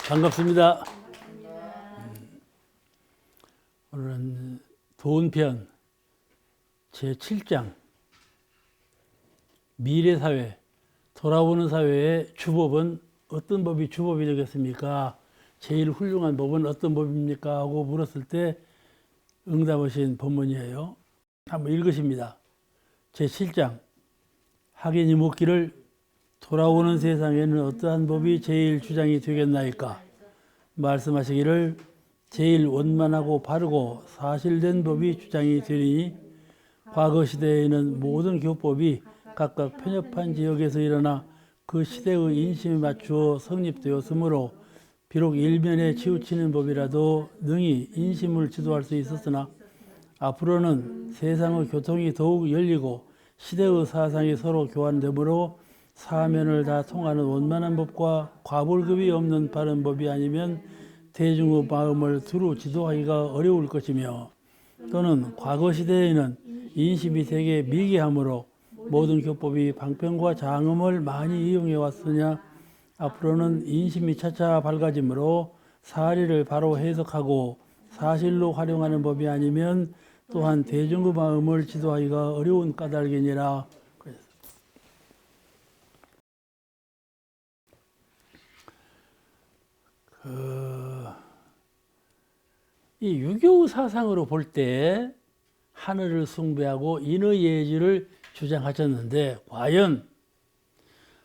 반갑습니다. 오늘은 도운편 제7장 미래사회, 돌아오는 사회의 주법은 어떤 법이 주법이 되겠습니까? 제일 훌륭한 법은 어떤 법입니까? 하고 물었을 때 응답하신 본문이에요. 한번 읽으십니다. 제7장 하긴이 묻기를 돌아오는 세상에는 어떠한 법이 제일 주장이 되겠나이까? 말씀하시기를 제일 원만하고 바르고 사실된 법이 주장이 되리니 과거 시대에는 모든 교법이 각각 편협한 지역에서 일어나 그 시대의 인심에 맞추어 성립되었으므로 비록 일면에 치우치는 법이라도 능히 인심을 지도할 수 있었으나 앞으로는 세상의 교통이 더욱 열리고 시대의 사상이 서로 교환되므로 사면을 다 통하는 원만한 법과 과불급이 없는 바른 법이 아니면 대중의 마음을 두루 지도하기가 어려울 것이며 또는 과거 시대에는 인심이 되게 미개하므로 모든 교법이 방편과 장음을 많이 이용해 왔으냐 앞으로는 인심이 차차 밝아지므로 사리를 바로 해석하고 사실로 활용하는 법이 아니면 또한 대중의 마음을 지도하기가 어려운 까닭이니라. 이 유교 사상으로 볼 때 하늘을 숭배하고 인의 예지를 주장하셨는데 과연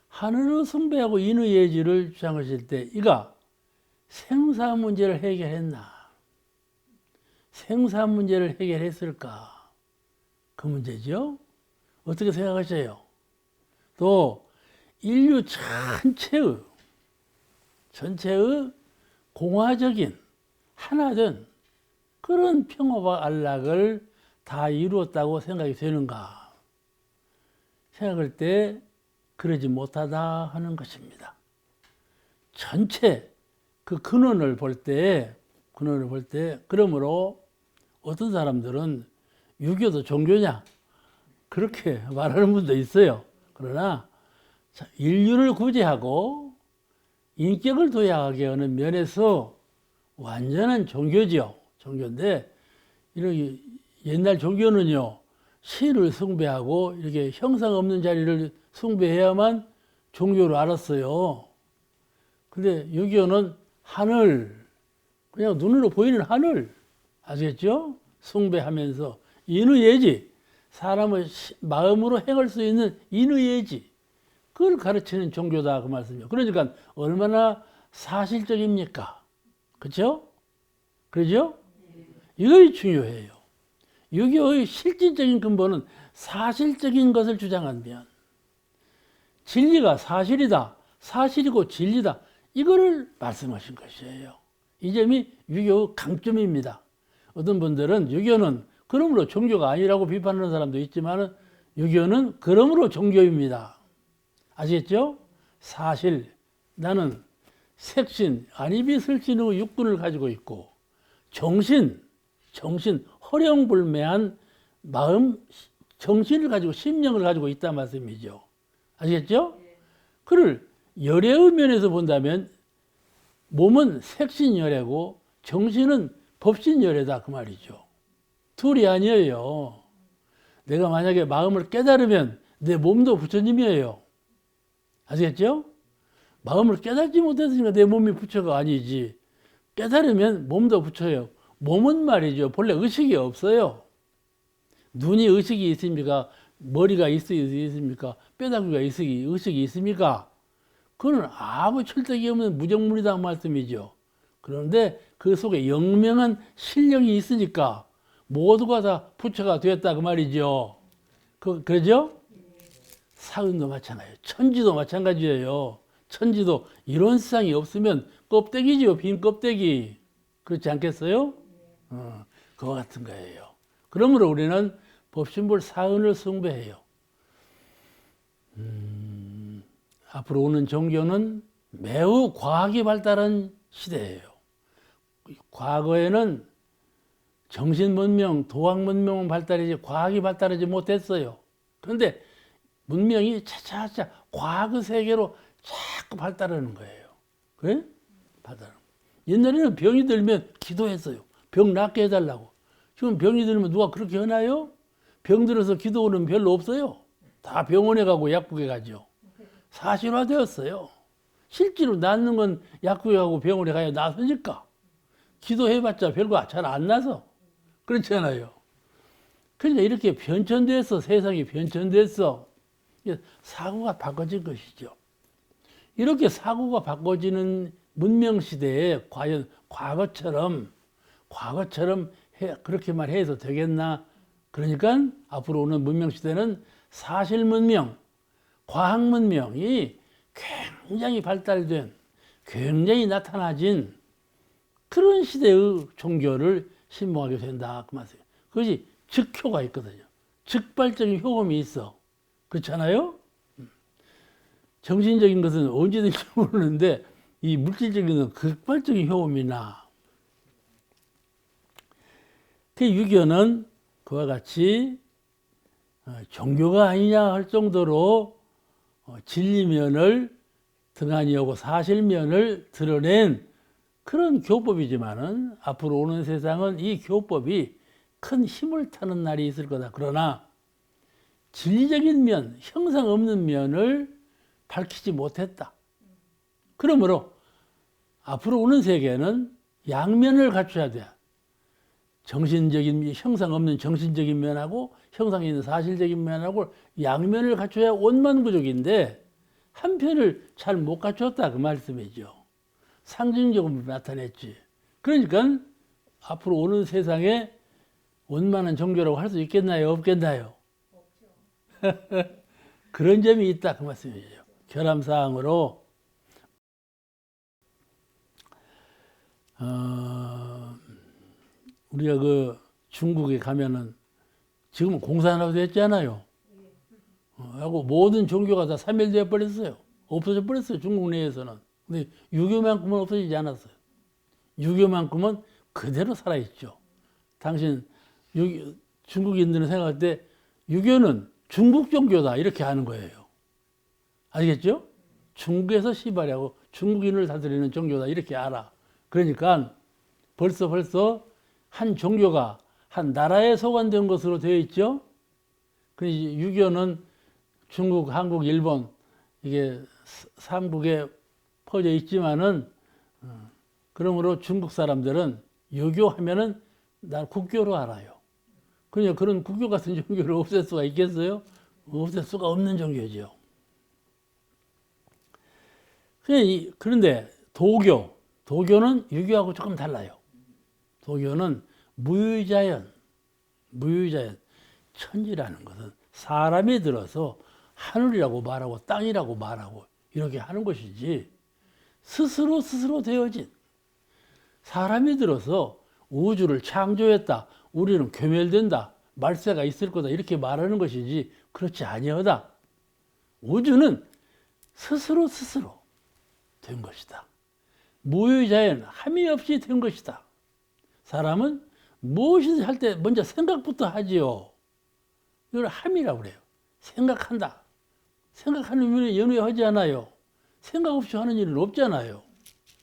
하늘을 숭배하고 인의 예지를 주장하실 때 이가 생사 문제를 해결했나? 생사 문제를 해결했을까? 그 문제죠. 어떻게 생각하세요? 또 인류 전체의 공화적인 하나된 그런 평화와 안락을 다 이루었다고 생각이 되는가? 생각할 때 그러지 못하다 하는 것입니다. 전체 그 근원을 볼 때 그러므로 어떤 사람들은 유교도 종교냐? 그렇게 말하는 분도 있어요. 그러나 인류를 구제하고 인격을 도약하게 하는 면에서 완전한 종교지요. 종교인데 이렇게 옛날 종교는요 신을 숭배하고 이렇게 형상 없는 자리를 숭배해야만 종교로 알았어요. 근데 유교는 하늘, 그냥 눈으로 보이는 하늘 아시겠죠? 숭배하면서 인의예지, 사람의 마음으로 행할 수 있는 인의예지, 그걸 가르치는 종교다 그 말씀이에요. 그러니까 얼마나 사실적입니까? 그렇죠? 그러죠? 이것이 중요해요. 유교의 실질적인 근본은 사실적인 것을 주장하면 진리가 사실이다, 사실이고 진리다, 이거를 말씀하신 것이에요. 이 점이 유교의 강점입니다. 어떤 분들은 유교는 그러므로 종교가 아니라고 비판하는 사람도 있지만 유교는 그러므로 종교입니다. 아시겠죠? 사실, 나는 색신, 안이비설신의 육군을 가지고 있고 정신, 허령불매한 마음, 정신을 가지고 심령을 가지고 있다는 말씀이죠. 아시겠죠? 그를 열애의 면에서 본다면 몸은 색신열애고 정신은 법신열애다 그 말이죠. 둘이 아니에요. 내가 만약에 마음을 깨달으면 내 몸도 부처님이에요. 아시겠죠? 마음을 깨닫지 못했으니까 내 몸이 부처가 아니지. 깨달으면 몸도 부처예요. 몸은 말이죠 본래 의식이 없어요. 눈이 의식이 있습니까? 머리가 있습니까? 뼈다귀가 의식이 있습니까? 그건 아무 철떡이 없는 무정물이다 말씀이죠. 그런데 그 속에 영명한 실력이 있으니까 모두가 다 부처가 되었다 그 말이죠. 그러죠? 사은도 마찬가지예요. 천지도 마찬가지예요. 천지도 이런 세상이 없으면 껍데기지요. 빈 껍데기. 그렇지 않겠어요? 그와 같은 거예요. 그러므로 우리는 법신불 사은을 숭배해요. 앞으로 오는 종교는 매우 과학이 발달한 시대예요. 과거에는 정신문명, 도학문명은 발달이지 과학이 발달하지 못했어요. 그런데 문명이 차차차 과학의 세계로 자꾸 발달하는 거예요. 그래? 받아라. 옛날에는 병이 들면 기도했어요. 병 낫게 해달라고. 지금 병이 들면 누가 그렇게 하나요? 병 들어서 기도는 별로 없어요. 다 병원에 가고 약국에 가죠. 사실화되었어요. 실제로 낫는 건 약국에 가고 병원에 가야 나서니까. 기도해봤자 별거 잘 안 나서. 그렇잖아요. 그러니까 이렇게 변천됐어. 세상이 변천됐어. 사고가 바꿔진 것이죠. 이렇게 사고가 바꿔지는 문명시대에 과연 과거처럼 그렇게만 해서 되겠나? 그러니까 앞으로 오는 문명시대는 사실문명, 과학문명이 굉장히 발달된, 굉장히 나타나진 그런 시대의 종교를 신봉하게 된다. 그 말이에요. 그것이 즉효가 있거든요. 즉발적인 효험이 있어. 그렇잖아요? 정신적인 것은 언제든지 모르는데 이 물질적인 것은 극발적인 효험이 나. 그 유교는 그와 같이 종교가 아니냐 할 정도로 진리면을 등한히 하고 사실면을 드러낸 그런 교법이지만은 앞으로 오는 세상은 이 교법이 큰 힘을 타는 날이 있을 거다. 그러나 진리적인 면, 형상 없는 면을 밝히지 못했다. 그러므로 앞으로 오는 세계는 양면을 갖춰야 돼. 정신적인, 형상 없는 정신적인 면하고 형상이 있는 사실적인 면하고 양면을 갖춰야 원만구족인데 한편을 잘 못 갖췄다. 그 말씀이죠. 상징적으로 나타냈지. 그러니까 앞으로 오는 세상에 원만한 종교라고 할 수 있겠나요? 없겠나요? 그런 점이 있다. 그 말씀이죠. 결함사항으로 우리가 그 중국에 가면은 지금 공산화가 됐잖아요. 하고 모든 종교가 다 사멸되어 버렸어요. 없어져 버렸어요. 중국 내에서는. 근데 유교만큼은 없어지지 않았어요. 유교만큼은 그대로 살아있죠. 당신 중국인들은 생각할 때 유교는 중국 종교다 이렇게 하는 거예요. 아시겠죠? 중국에서 시발하고 중국인을 다스리는 종교다 이렇게 알아. 그러니까 벌써 한 종교가 한 나라에 소관된 것으로 되어 있죠. 그 유교는 중국, 한국, 일본 이게 삼국에 퍼져 있지만은 그러므로 중국 사람들은 유교하면은 날 국교로 알아요. 그냥 그런 국교 같은 종교를 없앨 수가 있겠어요? 없앨 수가 없는 종교죠. 그런데 도교는 유교하고 조금 달라요. 도교는 무유자연, 천지라는 것은 사람이 들어서 하늘이라고 말하고 땅이라고 말하고 이렇게 하는 것이지 스스로 되어진 사람이 들어서 우주를 창조했다. 우리는 괴멸된다. 말세가 있을 거다. 이렇게 말하는 것이지 그렇지 아니하다. 우주는 스스로 된 것이다. 무유자연, 함이 없이 된 것이다. 사람은 무엇이든지 할 때 먼저 생각부터 하지요. 이걸 함이라고 그래요. 생각한다. 생각하는 일에 연회하지 않아요. 생각 없이 하는 일은 없잖아요.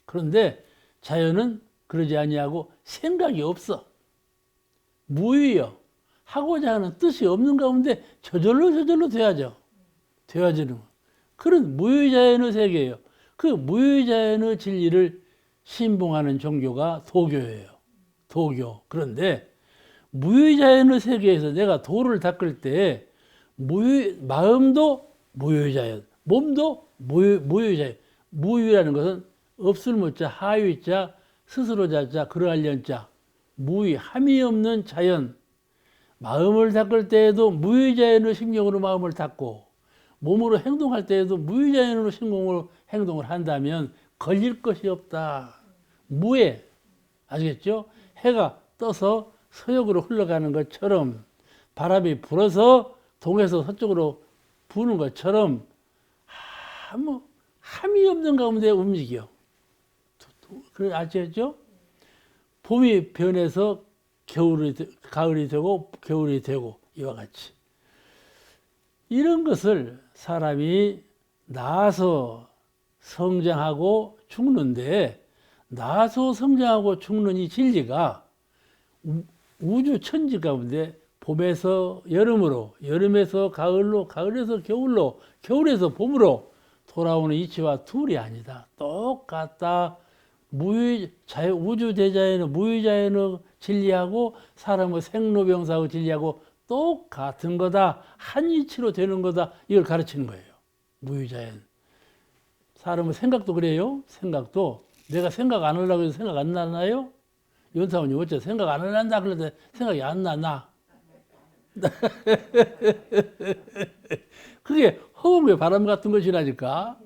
그런데 자연은 그러지 아니하고 생각이 없어. 무유여. 하고자 하는 뜻이 없는 가운데 저절로 돼야죠. 되어지는 그런 무유자연의 세계예요. 그 무유자연의 진리를 신봉하는 종교가 도교예요. 도교. 그런데 무유자연의 세계에서 내가 도를 닦을 때 마음도 무유자연, 몸도 무유자연. 무유라는 것은 없을 무자, 하유자, 스스로 자자, 그러하련자, 무유, 함이 없는 자연. 마음을 닦을 때에도 무유자연의 심경으로 마음을 닦고 몸으로 행동할 때에도 무유자연으로 신공으로 행동을 한다면 걸릴 것이 없다. 무해. 아시겠죠? 해가 떠서 서쪽으로 흘러가는 것처럼 바람이 불어서 동에서 서쪽으로 부는 것처럼 아무 함이 없는 가운데 움직여. 그래 아시겠죠? 봄이 변해서 가을이 되고 겨울이 되고 이와 같이 이런 것을 사람이 나아서 성장하고 죽는데 나서 성장하고 죽는 이 진리가 우주 천지 가운데 봄에서 여름으로, 여름에서 가을로, 가을에서 겨울로, 겨울에서 봄으로 돌아오는 이치와 둘이 아니다. 똑같다. 우주 대자연의 무유자연의 진리하고 사람의 생로병사의 진리하고 똑같은 거다. 한 이치로 되는 거다. 이걸 가르치는 거예요. 무유자연. 사람의 생각도 그래요. 생각도 내가 생각 안 하려고 해서 생각 안 나나요? 연사원이 어째 생각 안 한다 그러는데 생각이 안 나나? 그게 허공의 바람 같은 것이라니까.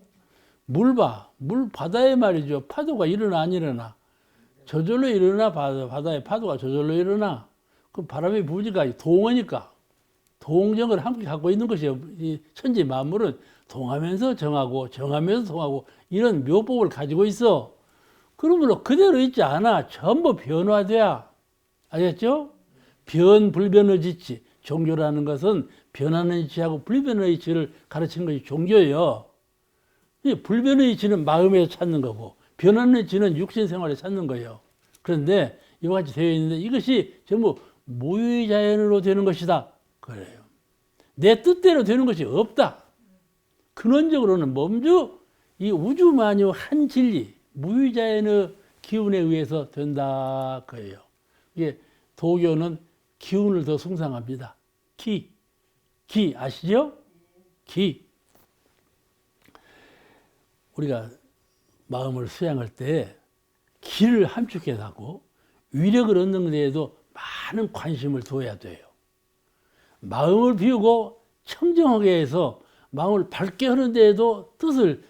물 봐. 물 바다에 말이죠. 파도가 일어나 안 일어나? 저절로 일어나. 바다에 파도가 저절로 일어나. 그 바람이 부니까 동하니까. 동정을 함께 갖고 있는 것이에요. 이 천지 만물은 동하면서 정하고 정하면서 동하고 이런 묘법을 가지고 있어. 그러므로 그대로 있지 않아. 전부 변화돼야. 알겠죠? 변불변의 지치. 종교라는 것은 변하는 이치하고 불변의 이치를 가르치는 것이 종교예요. 이 불변의 이치는 마음에서 찾는 거고 변하는 이치는 육신 생활에 찾는 거예요. 그런데 이와 같이 되어 있는데 이것이 전부 무유자연으로 되는 것이다. 그래요. 내 뜻대로 되는 것이 없다. 근원적으로는 몸주 이 우주만유 한 진리 무유자연의 기운에 의해서 된다. 그예요. 이게 도교는 기운을 더 숭상합니다. 기 아시죠? 기. 우리가 마음을 수양할 때 기를 함축해 갖고 위력을 얻는 데에도 많은 관심을 둬야 돼요. 마음을 비우고 청정하게 해서 마음을 밝게 하는 데에도 뜻을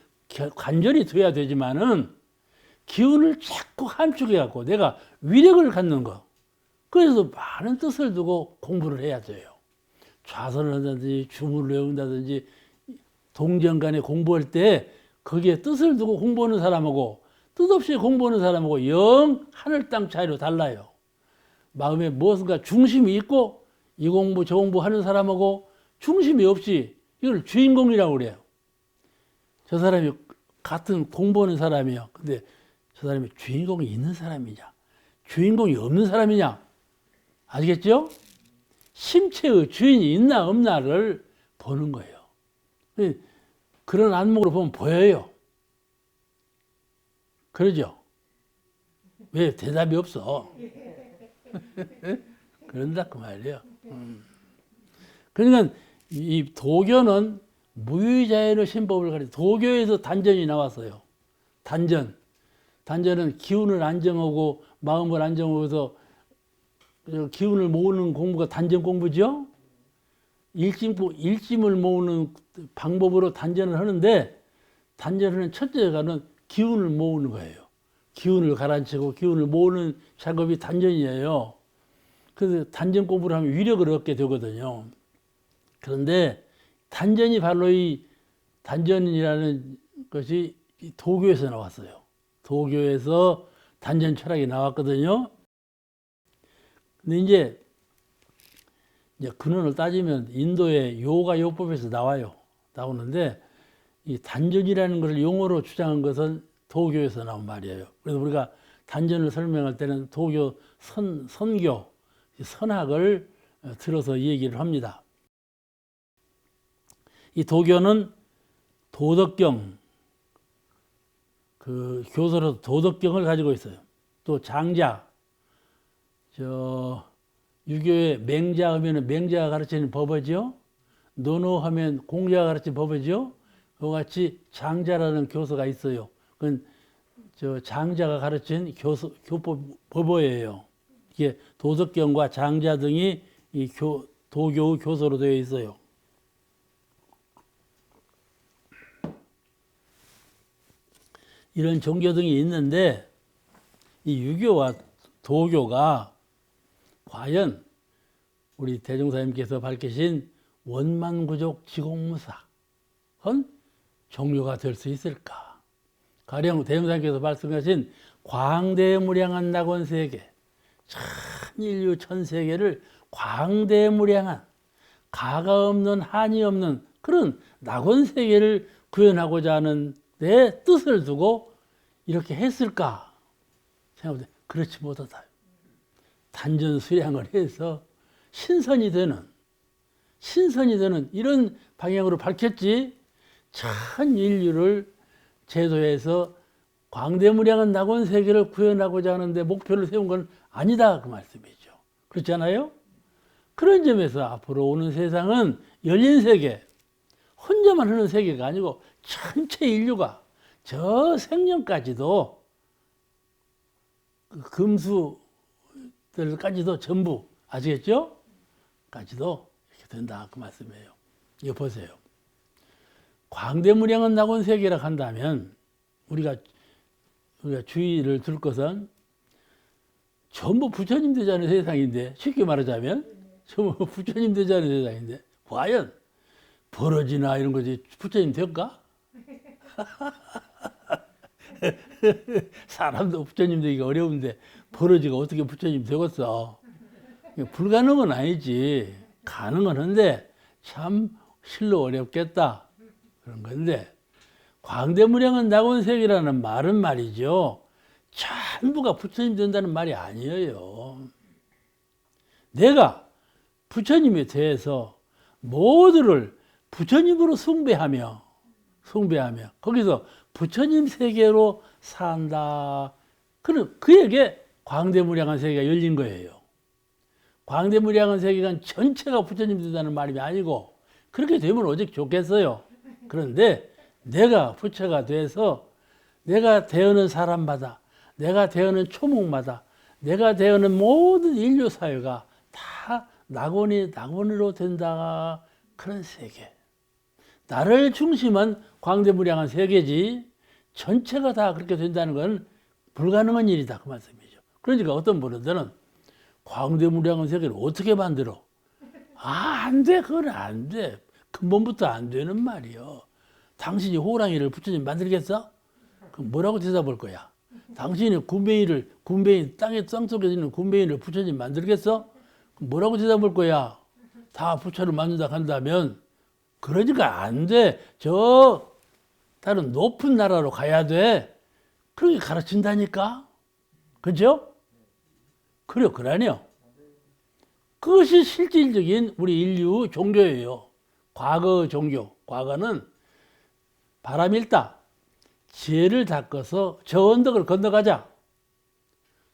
간절히 둬야 되지만은 기운을 자꾸 함축해 갖고 내가 위력을 갖는 거. 그래서 많은 뜻을 두고 공부를 해야 돼요. 좌선을 한다든지 주문을 외운다든지 동정간에 공부할 때 거기에 뜻을 두고 공부하는 사람하고 뜻없이 공부하는 사람하고 영 하늘 땅 차이로 달라요. 마음에 무엇인가 중심이 있고 이 공부 저 공부 하는 사람하고 중심이 없이 이걸 주인공이라고 그래요. 저 사람이 같은 공부하는 사람이요. 근데 저 사람이 주인공이 있는 사람이냐 주인공이 없는 사람이냐 아시겠죠? 심체의 주인이 있나 없나를 보는 거예요. 그런 안목으로 보면 보여요. 그러죠? 왜 대답이 없어? 그런다 그 말이에요. 그러니까 이 도교는 무유자연의 신법을 가리켜 도교에서 단전이 나왔어요. 단전은 기운을 안정하고 마음을 안정하고서 기운을 모으는 공부가 단전 공부죠. 일심을 모으는 방법으로 단전을 하는데 단전하는 첫째가는 기운을 모으는 거예요. 기운을 가라앉히고 기운을 모으는 작업이 단전이에요. 그래서 단전 공부를 하면 위력을 얻게 되거든요. 그런데 단전이 바로 이 단전이라는 것이 도교에서 나왔어요. 도교에서 단전 철학이 나왔거든요. 근데 이제 근원을 따지면 인도의 요가 요법에서 나오는데 이 단전이라는 것을 용어로 주장한 것은 도교에서 나온 말이에요. 그래서 우리가 단전을 설명할 때는 도교 선교, 선학을 들어서 얘기를 합니다. 이 도교는 도덕경, 그 교서로 도덕경을 가지고 있어요. 또 장자, 유교의 맹자 하면은 맹자가 가르치는 법이죠. 논어하면 공자가 가르치는 법이죠. 그와 같이 장자라는 교서가 있어요. 그건 장자가 가르친 교법 법어예요. 이게 도덕경과 장자 등이 이 도교의 교서로 되어 있어요. 이런 종교 등이 있는데 이 유교와 도교가 과연 우리 대종사님께서 밝히신 원만구족 지공무사한 종교가 될 수 있을까? 가령 대종사님께서 말씀하신 광대무량한 낙원세계, 천인류 천세계를 광대무량한 가가 없는 한이 없는 그런 낙원세계를 구현하고자 하는 내 뜻을 두고 이렇게 했을까? 생각보다 그렇지 못하다. 단전 수량을 해서 신선이 되는 이런 방향으로 밝혔지, 전 인류를 제도해서 광대무량한 낙원 세계를 구현하고자 하는데 목표를 세운 건 아니다, 그 말씀이죠. 그렇지 않아요? 그런 점에서 앞으로 오는 세상은 열린 세계, 혼자만 하는 세계가 아니고 전체 인류가 저 생명까지도, 금수들까지도 전부, 아시겠죠? 까지도 이렇게 된다, 그 말씀이에요. 이거 보세요. 광대무량한 낙원 세계라 한다면 우리가 주의를 둘 것은 전부 부처님 되자는 세상인데, 쉽게 말하자면 전부 부처님 되자는 세상인데, 과연 버러지나 이런 거지 부처님 될까? 사람도 부처님 되기가 어려운데 버러지가 어떻게 부처님 되겠어? 불가능은 아니지. 가능은 한데 참 실로 어렵겠다, 그런 건데, 광대무량한 낙원 세계라는 말은 말이죠, 전부가 부처님 된다는 말이 아니에요. 내가 부처님에 대해서 모두를 부처님으로 숭배하며 거기서 부처님 세계로 산다. 그럼 그에게 광대무량한 세계가 열린 거예요. 광대무량한 세계가 전체가 부처님 된다는 말이 아니고, 그렇게 되면 오직 좋겠어요. 그런데 내가 부처가 돼서 내가 대하는 사람마다, 내가 대하는 초목마다, 내가 대하는 모든 인류 사회가 다 낙원으로 된다, 그런 세계. 나를 중심한 광대무량한 세계지 전체가 다 그렇게 된다는 건 불가능한 일이다, 그 말씀이죠. 그러니까 어떤 분들은 광대무량한 세계를 어떻게 만들어? 안 돼, 그건 안 돼. 근본부터 안 되는 말이요. 당신이 호랑이를 부처님 만들겠어? 그럼 뭐라고 대답할 거야? 당신이 군뱅이 땅속에 있는 군뱅이를 부처님 만들겠어? 그럼 뭐라고 대답할 거야? 다 부처를 만든다 한다면, 그러니까 안 돼. 저 다른 높은 나라로 가야 돼. 그렇게 가르친다니까. 그죠? 그러니요. 그것이 실질적인 우리 인류 종교예요. 과거 종교. 과거는 바람일다, 지혜를 닦아서 저 언덕을 건너가자.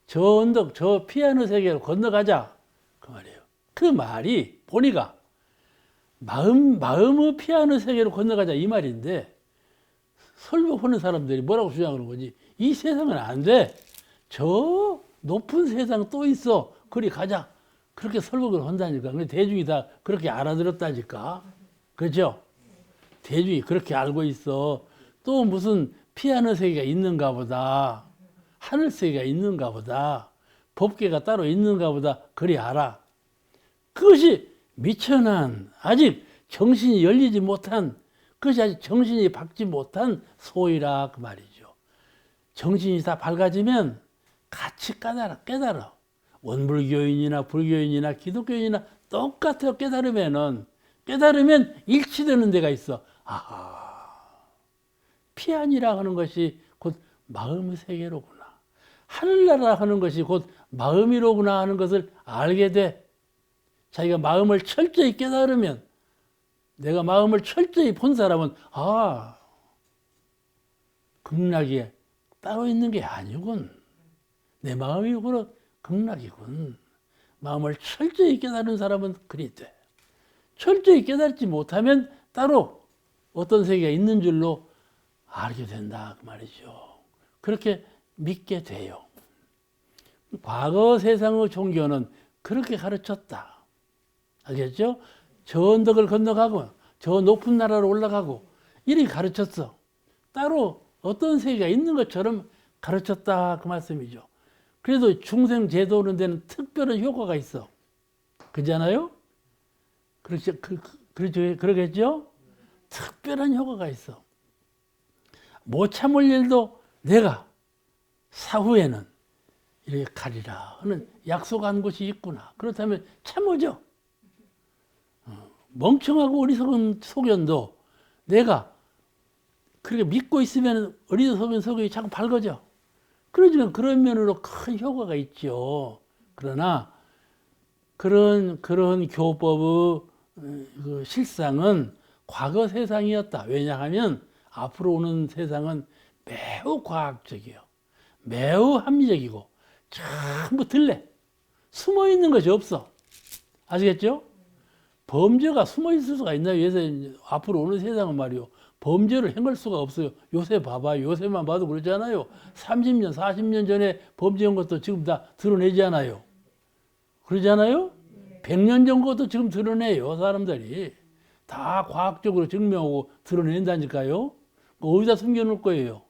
저 언덕, 저 피하는 세계로 건너가자, 그 말이에요. 그 말이 보니까 마음의 피하는 세계로 건너가자, 이 말인데, 설법하는 사람들이 뭐라고 주장하는 거지? 이 세상은 안 돼. 저 높은 세상 또 있어. 그리 가자. 그렇게 설법을 한다니까. 근데 대중이 다 그렇게 알아들었다니까. 그렇죠? 대중이 그렇게 알고 있어. 또 무슨 피하는 세계가 있는가 보다. 하늘 세계가 있는가 보다. 법계가 따로 있는가 보다. 그리 알아. 그것이 미천한, 아직 정신이 열리지 못한, 그것이 아직 정신이 밝지 못한 소위라, 그 말이죠. 정신이 다 밝아지면 같이 깨달아. 원불교인이나 불교인이나 기독교인이나 똑같아요. 깨달으면 일치되는 데가 있어. 아하, 피안이라 하는 것이 곧 마음의 세계로구나. 하늘나라 하는 것이 곧 마음이로구나 하는 것을 알게 돼. 자기가 마음을 철저히 깨달으면, 내가 마음을 철저히 본 사람은, 극락이 따로 있는 게 아니군. 내 마음이 바로 극락이군. 마음을 철저히 깨달은 사람은 그리 돼. 철저히 깨달지 못하면 따로 어떤 세계가 있는 줄로 알게 된다, 그 말이죠. 그렇게 믿게 돼요. 과거 세상의 종교는 그렇게 가르쳤다. 알겠죠? 저 언덕을 건너가고 저 높은 나라로 올라가고 이렇게 가르쳤어. 따로 어떤 세계가 있는 것처럼 가르쳤다, 그 말씀이죠. 그래도 중생 제도는 데는 특별한 효과가 있어. 그렇잖아요? 그러겠죠? 특별한 효과가 있어. 못 참을 일도 내가 사후에는 이렇게 가리라 하는 약속한 곳이 있구나. 그렇다면 참으죠. 멍청하고 어리석은 소견도 내가 그렇게 믿고 있으면 어리석은 소견이 자꾸 밝아져. 그러니까 그런 면으로 큰 효과가 있죠. 그러나 그런 교법의 그 실상은 과거 세상이었다. 왜냐하면 앞으로 오는 세상은 매우 과학적이요. 매우 합리적이고 전부 들레. 숨어 있는 것이 없어. 아시겠죠? 범죄가 숨어 있을 수가 있나요? 요새 앞으로 오는 세상은 말이요. 범죄를 행할 수가 없어요. 요새 봐봐요. 요새만 봐도 그렇잖아요. 30년, 40년 전에 범죄한 것도 지금 다 드러내지 않아요. 그러지 않아요? 100년 전 것도 지금 드러내요. 사람들이. 다 과학적으로 증명하고 드러낸다니까요. 어디다 숨겨놓을 거예요.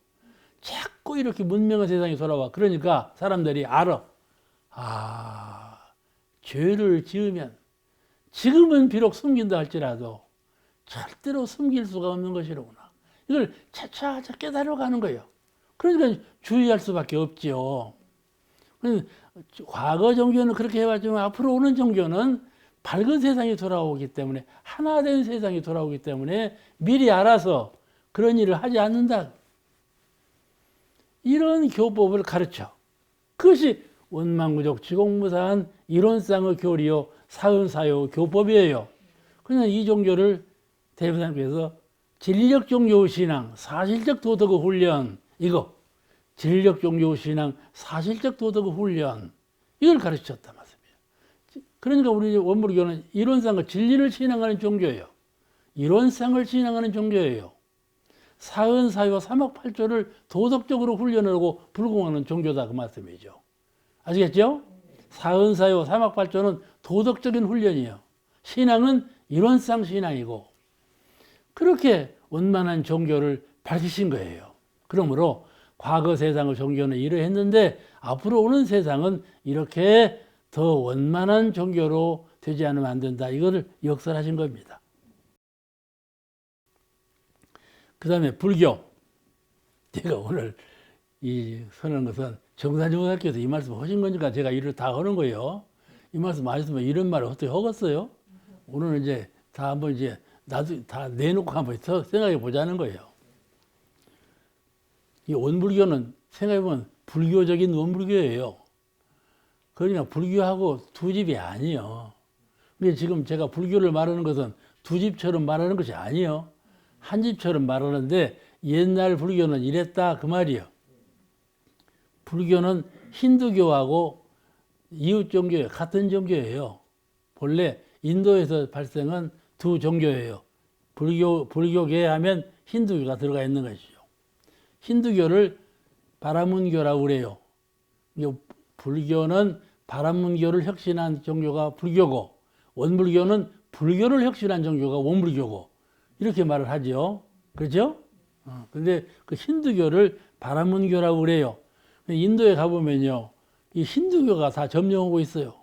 자꾸 이렇게 문명의 세상이 돌아와. 그러니까 사람들이 알아. 아, 죄를 지으면 지금은 비록 숨긴다 할지라도 절대로 숨길 수가 없는 것이로구나. 이걸 차차차 깨달아가는 거예요. 그러니까 주의할 수밖에 없죠. 과거 종교는 그렇게 해왔지만 앞으로 오는 종교는 밝은 세상이 돌아오기 때문에 하나된 세상이 돌아오기 때문에 미리 알아서 그런 일을 하지 않는다. 이런 교법을 가르쳐. 그것이 원만구족 지공무사한 이론상의 교리요 사은사요 교법이에요. 그냥 이 종교를 대부사님께서 진리적 종교 신앙, 사실적 도덕의 훈련 이거 진리적 종교 신앙, 사실적 도덕의 훈련 이걸 가르쳤단 말씀이에요. 그러니까 우리 원불교는 이론상의 진리를 신앙하는 종교예요. 이론상을 신앙하는 종교예요. 사은사요 삼학팔조를 도덕적으로 훈련하고 불공하는 종교다 그 말씀이죠. 아시겠죠? 사은사요 삼학팔조는 도덕적인 훈련이에요. 신앙은 이론상 신앙이고 그렇게 원만한 종교를 밝히신 거예요. 그러므로 과거 세상의 종교는 이러했는데 앞으로 오는 세상은 이렇게 더 원만한 종교로 되지 않으면 안 된다. 이거를 역설하신 겁니다. 그 다음에 불교. 제가 오늘 이 선언한 것은 정산중학교에서 이 말씀 하신 거니까 제가 일을 다 하는 거예요. 이 말씀 하셨으면 이런 말을 어떻게 하겠어요? 오늘은 이제 다 한번 이제 나도 다 내놓고 한번 생각해 보자는 거예요. 이 원불교는 생각해보면 불교적인 원불교예요. 그러니까 불교하고 두 집이 아니에요. 근데 지금 제가 불교를 말하는 것은 두 집처럼 말하는 것이 아니에요. 한 집처럼 말하는데 옛날 불교는 이랬다 그 말이에요. 불교는 힌두교하고 이웃 종교예요. 같은 종교예요. 본래 인도에서 발생한 두 종교예요. 불교계 하면 힌두교가 들어가 있는 것이죠. 힌두교를 바라문교라고 그래요. 불교는 바라문교를 혁신한 종교가 불교고 원불교는 불교를 혁신한 종교가 원불교고 이렇게 말을 하죠. 그렇죠? 근데 그 힌두교를 바라문교라고 그래요. 인도에 가보면요. 이 힌두교가 다 점령하고 있어요.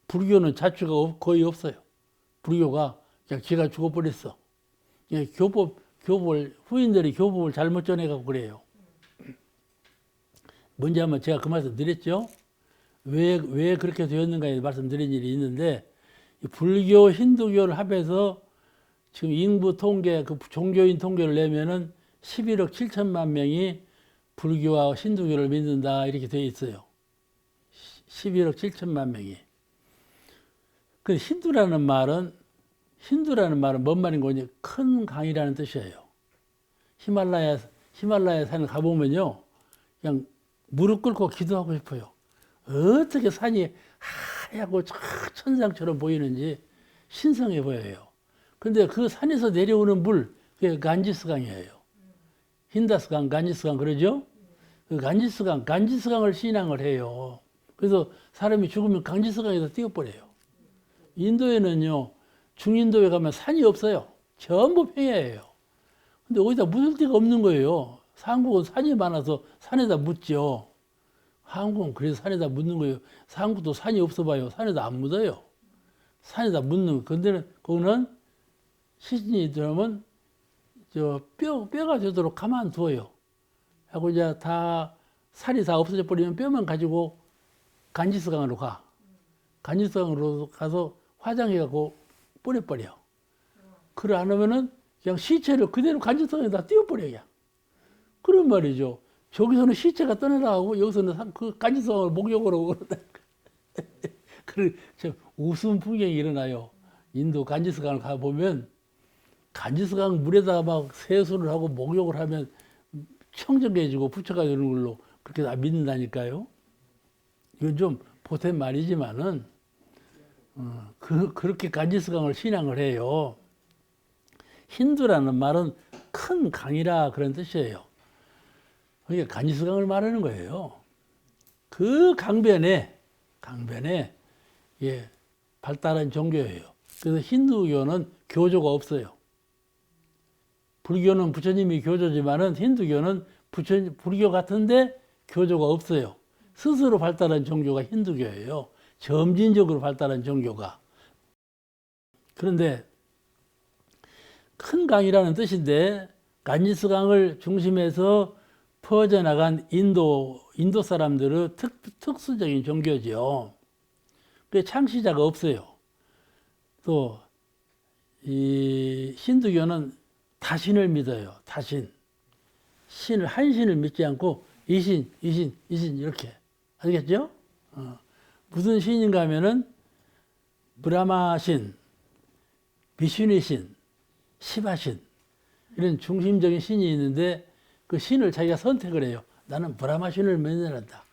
불교는 자취가 거의 없어요. 불교가 그냥 지가 죽어버렸어. 후인들이 교법을 잘못 전해가고 그래요. 먼저 한번 제가 그 말씀 드렸죠. 왜 그렇게 되었는가에 말씀드린 일이 있는데, 불교, 힌두교를 합해서 지금 인구 통계, 그 종교인 통계를 내면은 11억 7천만 명이 불교와 힌두교를 믿는다, 이렇게 되어 있어요. 11억 7천만 명이. 그 힌두라는 말은 뭔 말인 거니? 큰 강이라는 뜻이에요. 히말라야 산을 가보면요. 그냥 무릎 꿇고 기도하고 싶어요. 어떻게 산이 하얗고 천상처럼 보이는지 신성해 보여요. 근데 그 산에서 내려오는 물, 그게 간지스강이에요. 힌다스강, 간지스강 그러죠? 그 간지스강을 신앙을 해요. 그래서 사람이 죽으면 간지스강에서 뛰어버려요. 인도에는요, 중인도에 가면 산이 없어요. 전부 평야예요. 근데 어디다 묻을 데가 없는 거예요. 한국은 산이 많아서 산에다 묻죠. 한국은 그래서 산에다 묻는 거예요. 한국도 산이 없어 봐요. 산에다 안 묻어요. 산에다 묻는 거. 근데 거기는 시신이 들어오면 뼈가 되도록 가만두어요. 하고 이제 살이 다 없어져 버리면 뼈만 가지고 간지스강으로 가. 간지스강으로 가서 화장해갖고 뿌려버려. 그래 안 하면은 그냥 시체를 그대로 간지스강에다 띄워버려, 그냥. 그런 말이죠. 저기서는 시체가 떠내려가고 여기서는 그 간지성을 목욕으로 그러다. 그런 참 웃음 풍경이 일어나요. 인도 간지스강을 가보면 간지스강 물에다가 막 세수를 하고 목욕을 하면 청정해지고 부처가 되는 걸로 그렇게 다 믿는다니까요. 이건 좀 보탠 말이지만은 그렇게 간지스강을 신앙을 해요. 힌두라는 말은 큰 강이라 그런 뜻이에요. 그러니까 간지스강을 말하는 거예요. 그 강변에 예, 발달한 종교예요. 그래서 힌두교는 교조가 없어요. 불교는 부처님이 교조지만은 힌두교는 불교 같은데 교조가 없어요. 스스로 발달한 종교가 힌두교예요. 점진적으로 발달한 종교가. 그런데 큰 강이라는 뜻인데 간지스강을 중심해서 퍼져나간 인도 사람들의 특수적인 종교죠. 그 창시자가 없어요. 또 이 힌두교는 다신을 믿어요. 다신. 신을 한 신을 믿지 않고 이신 이렇게. 아시겠죠? 무슨 신인가 하면은 브라마 신, 비슈니 신, 시바 신 이런 중심적인 신이 있는데 그 신을 자기가 선택을 해요. 나는 브라마 신을 믿으란다.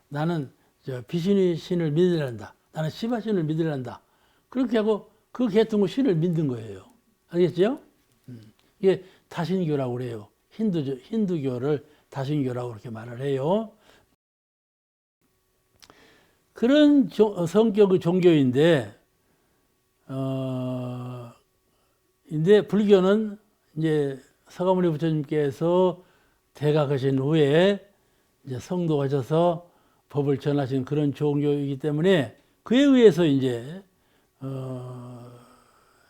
나는 비슈니 신을 믿으란다. 나는 시바 신을 믿으란다. 그렇게 하고 그 계통의 신을 믿는 거예요. 알겠죠? 이게 다신교라고 그래요. 힌두교를 다신교라고 그렇게 말을 해요. 그런 성격의 종교인데, 근데 불교는 이제 서가모니 부처님께서 대각하신 후에 이제 성도하셔서 법을 전하신 그런 종교이기 때문에 그에 의해서 이제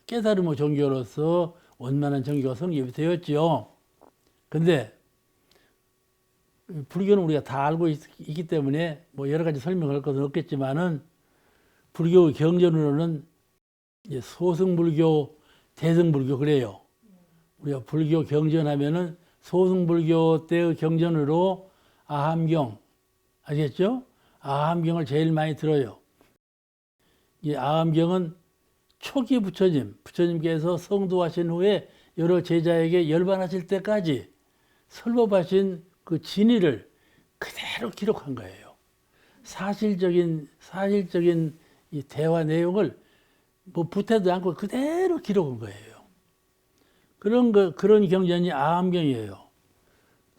깨달음의 종교로서 원만한 종교가 성립이 되었지요. 근데 불교는 우리가 다 알고 있기 때문에 뭐 여러 가지 설명할 것은 없겠지만은 불교의 경전으로는 소승불교, 대승불교 그래요. 우리가 불교 경전하면은 소승불교 때의 경전으로 아함경 아시겠죠? 아함경을 제일 많이 들어요. 이 아함경은 초기 부처님께서 성도하신 후에 여러 제자에게 열반하실 때까지 설법하신 그 진의를 그대로 기록한 거예요. 사실적인 이 대화 내용을 뭐 부태도 않고 그대로 기록한 거예요. 그런 경전이 아함경이에요.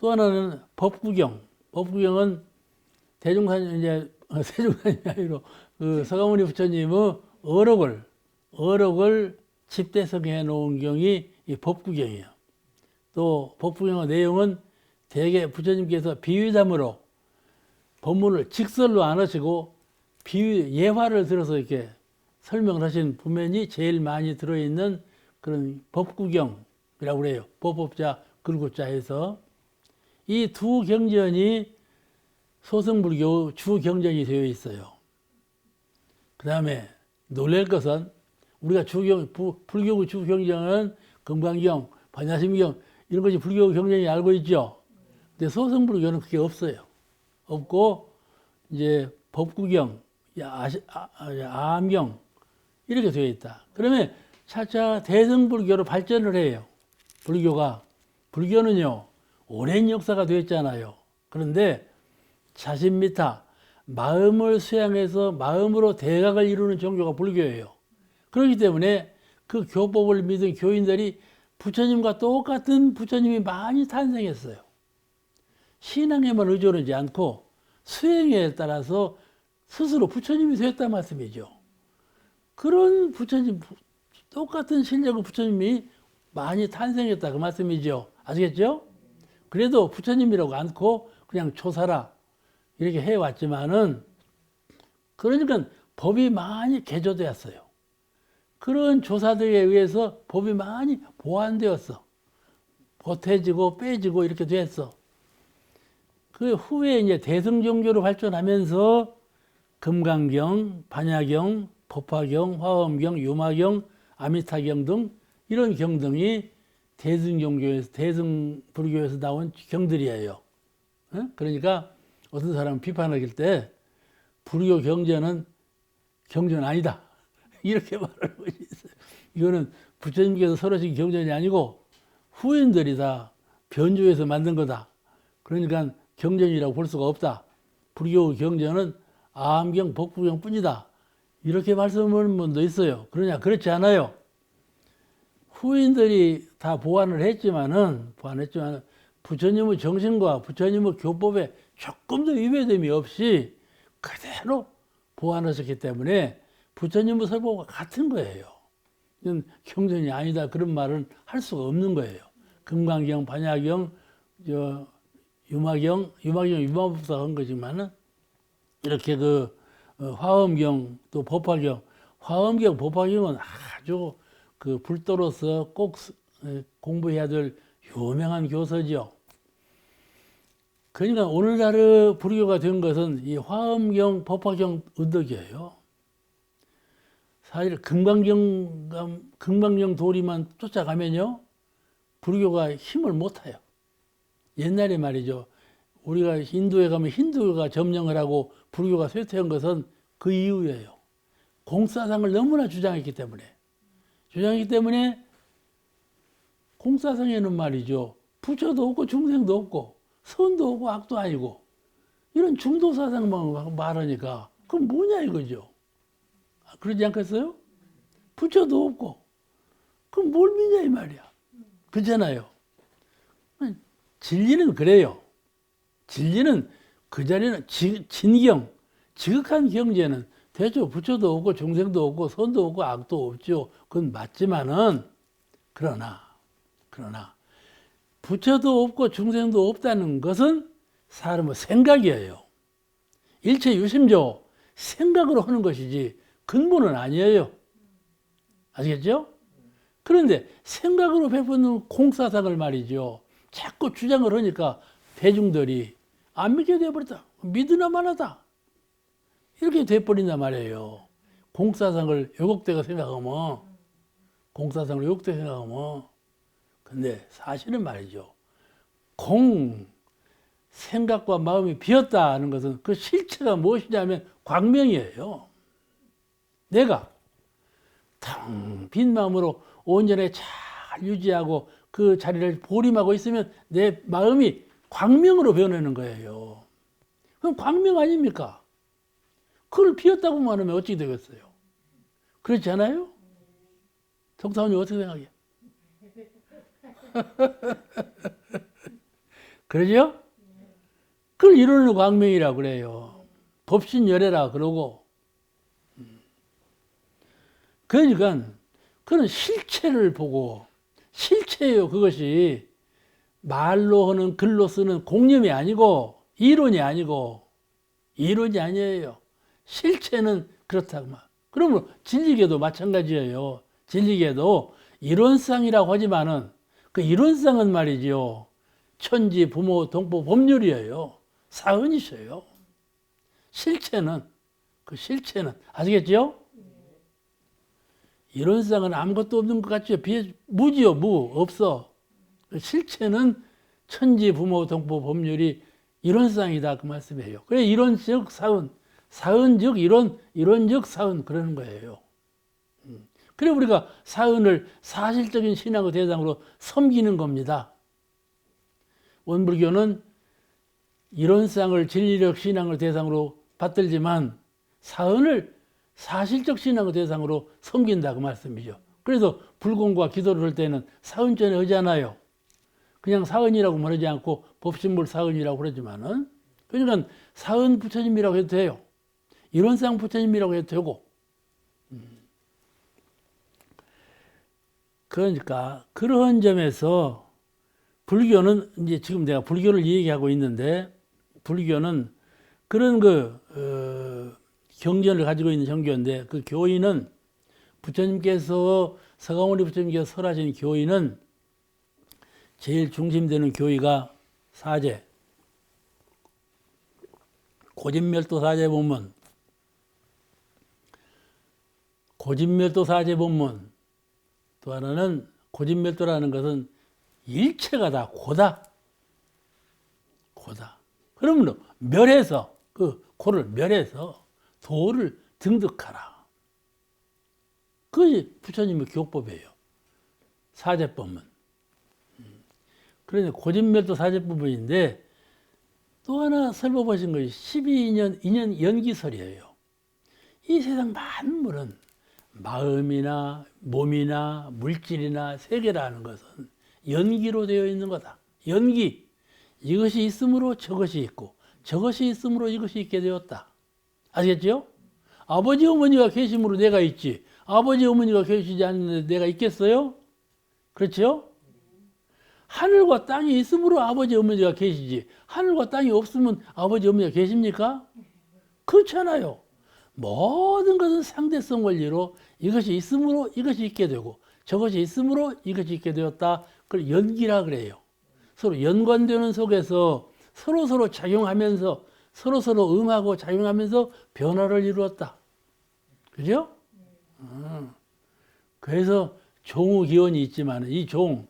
또 하나는 법구경. 법구경은 세종산이 아니라 그 서가모니 부처님의 어록을 집대성해 놓은 경이 이 법구경이에요. 또 법구경의 내용은 대개 부처님께서 비유담으로 법문을 직설로 안 하시고 예화를 들어서 이렇게 설명을 하신 부면이 제일 많이 들어있는 그런 법구경이라고 그래요. 법법자, 글구자 해서. 이 두 경전이 소승불교 주 경전이 되어 있어요. 그 다음에 놀랄 것은 우리가 불교의 주 경전은 금강경, 반야심경 이런 것이 불교 경전이 알고 있죠. 근데 소승불교는 그게 없어요. 없고 이제 법구경, 아함경 이렇게 되어 있다. 그러면 차차 대승불교로 발전을 해요. 불교는요 오랜 역사가 되었잖아요. 그런데 자신미타 마음을 수양해서 마음으로 대각을 이루는 종교가 불교예요. 그렇기 때문에 그 교법을 믿은 교인들이 부처님과 똑같은 부처님이 많이 탄생했어요. 신앙에만 의존하지 않고 수행에 따라서 스스로 부처님이 되었단 말씀이죠. 그런 부처님, 똑같은 실력의 부처님이 많이 탄생했다 그 말씀이죠. 아시겠죠? 그래도 부처님이라고 않고 그냥 조사라 이렇게 해왔지만은 그러니까 법이 많이 개조되었어요. 그런 조사들에 의해서 법이 많이 보완되었어. 보태지고 빼지고 이렇게 됐어. 그 후에 이제 대승종교로 발전하면서 금강경, 반야경, 법화경, 화엄경, 유마경, 아미타경 등 이런 경등이 대승종교에서 대승불교에서 나온 경들이에요. 그러니까 어떤 사람은 비판하길 때 불교 경전은 경전 아니다. 이렇게 말하는 것이 있어요. 이거는 부처님께서 설하신 경전이 아니고 후인들이 다 변주해서 만든 거다. 그러니까 경전이라고 볼 수가 없다. 불교 경전은 아함경, 법구경 뿐이다. 이렇게 말씀하는 분도 있어요. 그러냐? 그렇지 않아요. 후인들이 다 보완을 했지만은 부처님의 정신과 부처님의 교법에 조금도 위배됨이 없이 그대로 보완하셨기 때문에 부처님의 설법과 같은 거예요. 이건 경전이 아니다 그런 말은 할 수가 없는 거예요. 금강경, 반야경, 유마경, 유마법사가 한 거지만은 이렇게 화엄경 또 법화경, 화엄경, 법화경은 아주 불도로서 꼭 공부해야 될 유명한 교서죠. 그러니까 오늘날의 불교가 된 것은 이 화엄경, 법화경 언덕이에요. 사실 금강경 도리만 쫓아가면요 불교가 힘을 못 타요. 옛날에 말이죠. 우리가 인도에 가면 힌두가 점령을 하고 불교가 쇠퇴한 것은 그 이유예요. 공사상을 너무나 주장했기 때문에. 공사상에는 말이죠. 부처도 없고 중생도 없고 선도 없고 악도 아니고 이런 중도사상만 말하니까 그건 뭐냐 이거죠. 그러지 않겠어요? 부처도 없고 그럼 뭘 믿냐 이 말이야. 그렇잖아요. 진리는 그래요. 진리는 그 자리는 진경, 지극한 경제는 대체 부처도 없고 중생도 없고 선도 없고 악도 없죠. 그건 맞지만은 그러나 부처도 없고 중생도 없다는 것은 사람의 생각이에요. 일체 유심조 생각으로 하는 것이지 근본은 아니에요. 아시겠죠? 그런데 생각으로 베푸는 공사상을 말이죠. 자꾸 주장을 하니까 대중들이 안 믿게 돼버렸다. 믿으나 마나다. 이렇게 돼버린단 말이에요. 공사상을 요곡되게 생각하면. 근데 사실은 말이죠. 생각과 마음이 비었다는 것은 그 실체가 무엇이냐면 광명이에요. 내가 텅 빈 마음으로 온전히 잘 유지하고 그 자리를 보림하고 있으면 내 마음이 광명으로 변하는 거예요. 그럼 광명 아닙니까? 그걸 비었다고 말하면 어찌 되겠어요? 그렇지 않아요? 정사원님 어떻게 생각해요? 그러죠? 그걸 이루는 광명이라고 그래요. 법신열애라 그러고. 그러니까 그런 실체를 보고 실체예요. 그것이 말로 하는 글로 쓰는 공념이 아니고 이론이 아니에요. 실체는 그렇다고 말. 그러면 진리계도 마찬가지예요. 진리계도 이론상이라고 하지만은 그 이론상은 말이죠. 천지, 부모, 동포, 법률이에요. 사은이셔요. 실체는 아시겠죠? 이론상은 아무것도 없는 것 같죠. 무지요, 없어. 실체는 천지, 부모, 동포, 법률이 이론상이다 그 말씀이에요. 그래 이론적 사은, 사은즉 이론, 이론적 사은 그러는 거예요. 그래 우리가 사은을 사실적인 신앙의 대상으로 섬기는 겁니다. 원불교는 이론상을 진리적 신앙을 대상으로 받들지만 사은을 사실적 신앙의 대상으로 섬긴다 그 말씀이죠. 그래서 불공과 기도를 할 때는 사은전에 하잖아요. 그냥 사은이라고 말하지 않고 법신불 사은이라고 그러지만은 그러니까 사은 부처님이라고 해도 돼요. 이론상 부처님이라고 해도 되고. 그러니까 그런 점에서 불교는 이제 지금 내가 불교를 얘기하고 있는데 불교는 그런 경전을 가지고 있는 종교인데 그 교인은 부처님께서 서가모니 부처님께서 설하신 교인은 제일 중심되는 교의가 사제 고진멸도 사제 본문 또 하나는 고진멸도라는 것은 일체가 다 고다. 그러면 멸해서 그 고를 멸해서 도를 등득하라. 그게 부처님의 교법이에요. 사제법은. 그러니 고진멸도 사제법인데 또 하나 설법하신 것이 12년 2년 연기설이에요. 이 세상 만물은 마음이나 몸이나 물질이나 세계라는 것은 연기로 되어 있는 거다. 연기. 이것이 있으므로 저것이 있고 저것이 있으므로 이것이 있게 되었다. 아시겠죠? 아버지 어머니가 계심으로 내가 있지. 아버지 어머니가 계시지 않는데 내가 있겠어요? 그렇죠? 하늘과 땅이 있으므로 아버지 어머니가 계시지. 하늘과 땅이 없으면 아버지 어머니가 계십니까? 그렇잖아요. 모든 것은 상대성 원리로 이것이 있으므로 이것이 있게 되고 저것이 있으므로 이것이 있게 되었다. 그걸 연기라 그래요. 서로 연관되는 속에서 서로서로 작용하면서 서로서로 응하고 작용하면서 변화를 이루었다. 그죠? 그래서 종의 기원이 있지만 이 종,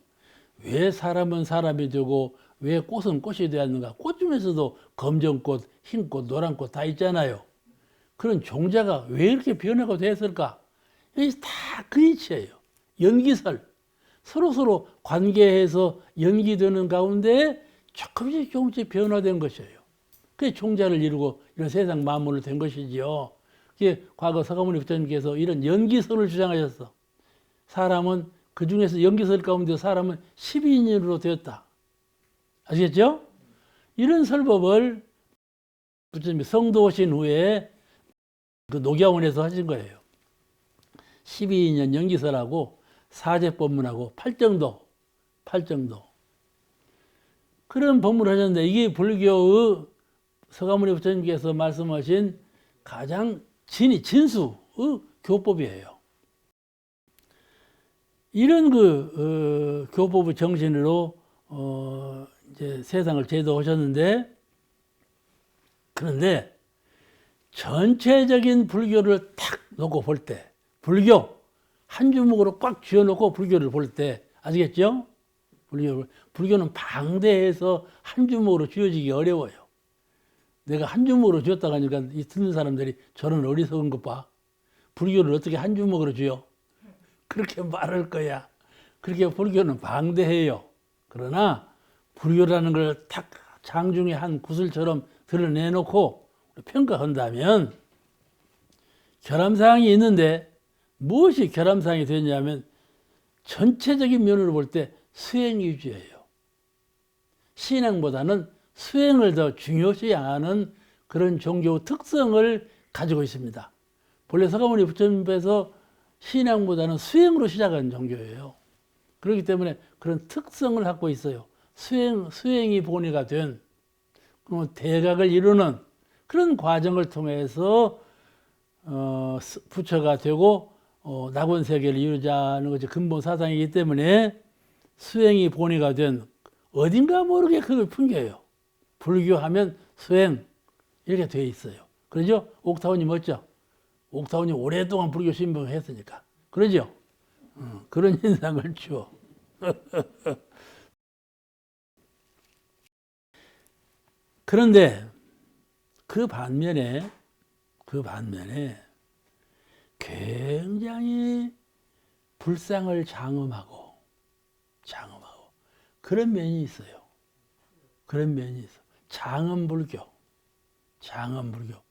왜 사람은 사람이 되고 왜 꽃은 꽃이 되었는가? 꽃 중에서도 검정꽃, 흰꽃, 노란꽃 다 있잖아요. 그런 종자가 왜 이렇게 변화가 됐을까? 이게 다 그 이치예요. 연기설. 서로서로 관계해서 연기되는 가운데 조금씩 변화된 것이에요. 그게 종자를 이루고 이런 세상 만물을 된 것이지요. 그게 과거 서가모니 부처님께서 이런 연기설을 주장하셨어. 사람은 그 중에서 연기설 가운데 사람은 12인연으로 되었다. 아시겠죠? 이런 설법을 부처님이 성도 오신 후에 그 녹야원에서 하신 거예요. 12인연 연기설하고 사제법문하고 팔정도 그런 법문을 하셨는데 이게 불교의 서가모니 부처님께서 말씀하신 가장 진수의 교법이에요. 이런 교법의 정신으로 이제 세상을 제도하셨는데, 그런데 전체적인 불교를 탁 놓고 볼 때, 불교 한 주먹으로 꽉 쥐어놓고 불교를 볼 때, 아시겠죠? 불교는 방대해서 한 주먹으로 쥐어지기 어려워요. 내가 한 주먹으로 쥐었다고 하니까 이 듣는 사람들이 저런 어리석은 것 봐. 불교를 어떻게 한 주먹으로 쥐어? 그렇게 말할 거야. 그렇게 불교는 방대해요. 그러나 불교라는 걸 탁 장중에 한 구슬처럼 드러내놓고 평가한다면 결함사항이 있는데 무엇이 결함사항이 되냐면 전체적인 면으로 볼 때 수행 위주예요. 신앙보다는 수행을 더 중요시하는 그런 종교 특성을 가지고 있습니다. 본래 서가모니 부처님께서 신앙보다는 수행으로 시작한 종교예요. 그렇기 때문에 그런 특성을 갖고 있어요. 수행이 본의가 된 대각을 이루는 그런 과정을 통해서 부처가 되고 낙원세계를 이루자는 것이 근본 사상이기 때문에 수행이 본의가 된 어딘가 모르게 그걸 풍겨요. 불교하면 수행 이렇게 되어 있어요. 그러죠? 옥타원이 멋져. 옥타원이 오랫동안 불교 신봉을 했으니까. 그러죠? 그런 인상을 줘. 그런데 그 반면에 굉장히 불상을 장엄하고 그런 면이 있어요. 그런 면이 있어. 장엄불교.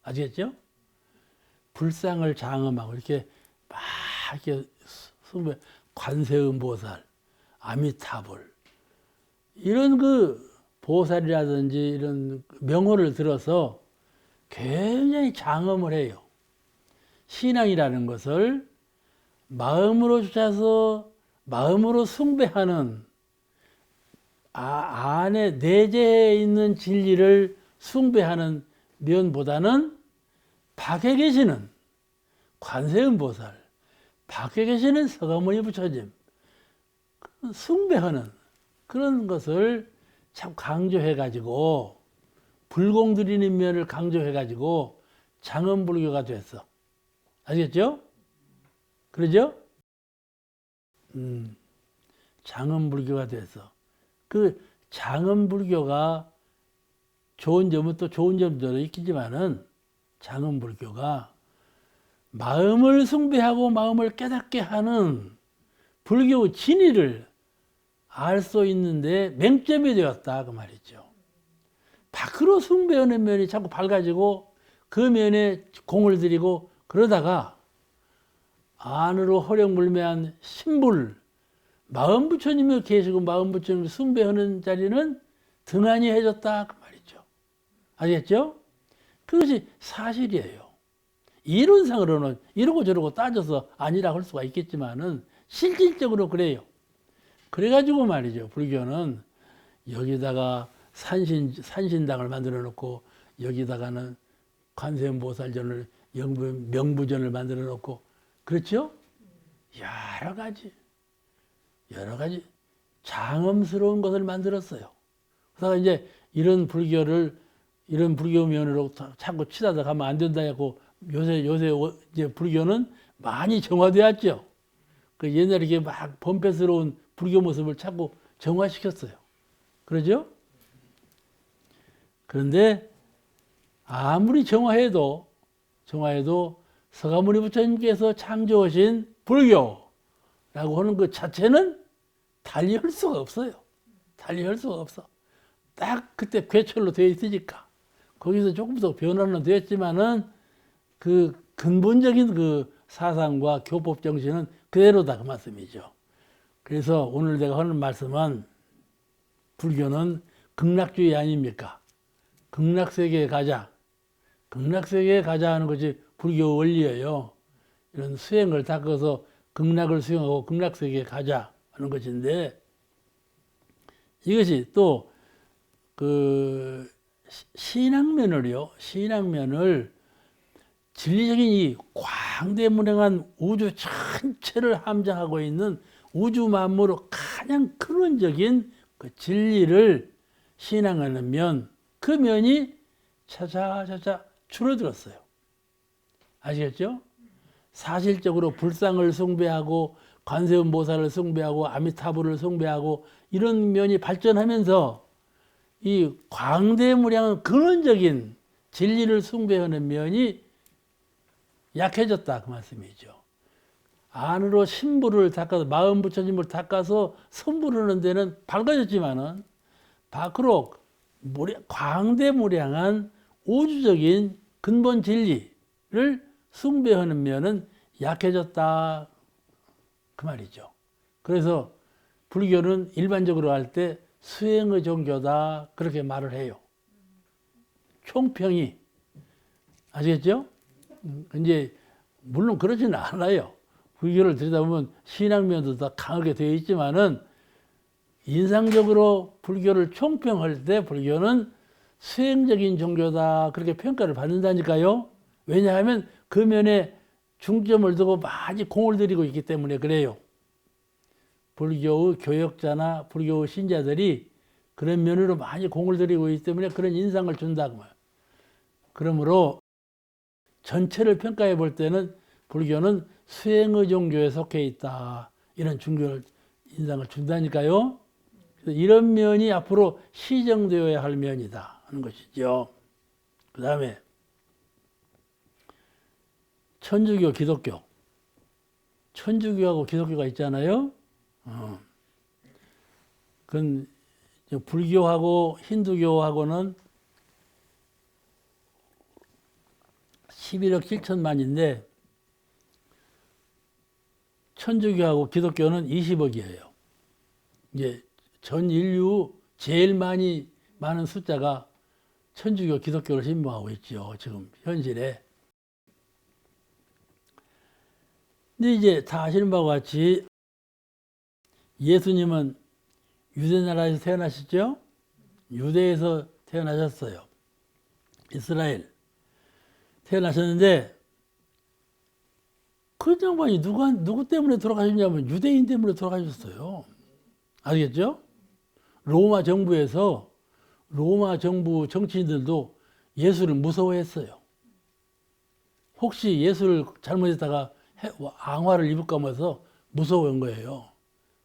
아시겠죠? 불상을 장엄하고 이렇게 막 이렇게 숭배, 관세음보살, 아미타불 이런 그 보살이라든지 이런 명호를 들어서 굉장히 장엄을 해요. 신앙이라는 것을 마음으로 주셔서 마음으로 숭배하는 안에 내재해 있는 진리를 숭배하는 면보다는 밖에 계시는 관세음보살, 밖에 계시는 서가모니 부처님 숭배하는 그런 것을 참 강조해가지고 불공드리는 면을 강조해가지고 장엄불교가 됐어. 아시겠죠? 그러죠? 장엄불교가 됐어. 그 장엄불교가 좋은 점은 또 좋은 점도 있겠지만은 장엄불교가 마음을 숭배하고 마음을 깨닫게 하는 불교 진리를 알 수 있는데 맹점이 되었다 그 말이죠. 밖으로 숭배하는 면이 자꾸 밝아지고 그 면에 공을 들이고 그러다가 안으로 허령물매한 신불 마음 부처님이 계시고 마음 부처님을 숭배하는 자리는 등한히 해줬다 그 말이죠. 아시겠죠? 그것이 사실이에요. 이론상으로는 이러고 저러고 따져서 아니라고 할 수가 있겠지만은 실질적으로 그래요. 그래가지고 말이죠. 불교는 여기다가 산신당을 만들어 놓고 여기다가는 관세음보살전을 명부전을 만들어 놓고 그렇죠? 여러 가지 장엄스러운 것을 만들었어요. 그러다가 이제 이런 불교 면으로 자꾸 치닫아 가면 안 된다 하고 요새 이제 불교는 많이 정화되었죠. 그 옛날에 이게 막 범패스러운 불교 모습을 자꾸 정화시켰어요. 그러죠? 그런데 아무리 정화해도 서가모니 부처님께서 창조하신 불교라고 하는 그 자체는 달리 할 수가 없어요. 달리 할 수가 없어. 딱 그때 괴철로 되어 있으니까. 거기서 조금 더 변화는 되었지만은 그 근본적인 그 사상과 교법 정신은 그대로다 그 말씀이죠. 그래서 오늘 내가 하는 말씀은 불교는 극락주의 아닙니까? 극락세계에 가자. 극락세계에 가자 하는 것이 불교 원리예요. 이런 수행을 닦아서 극락을 수행하고 극락세계에 가자 하는 것인데 이것이 또 그 신앙면을 진리적인 이 광대무량한 우주 전체를 함장하고 있는 우주 만물의 가장 근원적인 그 진리를 신앙하는 면, 그 면이 차차차차 줄어들었어요. 아시겠죠? 사실적으로 불상을 숭배하고 관세음보살을 숭배하고 아미타불을 숭배하고 이런 면이 발전하면서 이 광대무량한 근원적인 진리를 숭배하는 면이 약해졌다 그 말씀이죠. 안으로 신부를 닦아서 마음 부처님을 닦아서 선부르는 데는 밝아졌지만은 밖으로 광대무량한 우주적인 근본 진리를 숭배하는 면은 약해졌다 그 말이죠. 그래서 불교는 일반적으로 할 때 수행의 종교다 그렇게 말을 해요. 총평이 아시겠죠? 이제 물론 그렇지는 않아요. 불교를 들여다보면 신앙면도 다 강하게 되어 있지만은 인상적으로 불교를 총평할 때 불교는 수행적인 종교다 그렇게 평가를 받는다니까요. 왜냐하면 그 면에 중점을 두고 많이 공을 들이고 있기 때문에 그래요. 불교의 교역자나 불교의 신자들이 그런 면으로 많이 공을 들이고 있기 때문에 그런 인상을 준다고 말이에요. 그러므로 전체를 평가해 볼 때는 불교는 수행의 종교에 속해 있다. 이런 인상을 준다니까요. 그래서 이런 면이 앞으로 시정되어야 할 면이다 하는 것이죠. 그 다음에 천주교, 기독교. 천주교하고 기독교가 있잖아요. 그건 불교하고 힌두교하고는 11억 7천만인데 천주교하고 기독교는 20억이에요. 이제 전 인류 제일 많은 숫자가 천주교, 기독교를 신봉하고 있죠. 지금 현실에. 근데 이제 다 아시는 바와 같이 예수님은 유대나라에서 태어나셨죠? 유대에서 태어나셨어요. 이스라엘. 태어나셨는데 그 양반이 누구 때문에 돌아가셨냐면 유대인 때문에 돌아가셨어요. 아시겠죠? 로마 정부 정치인들도 예수를 무서워했어요. 혹시 예수를 잘못했다가 앙화를 입을까 해서 무서워한 거예요.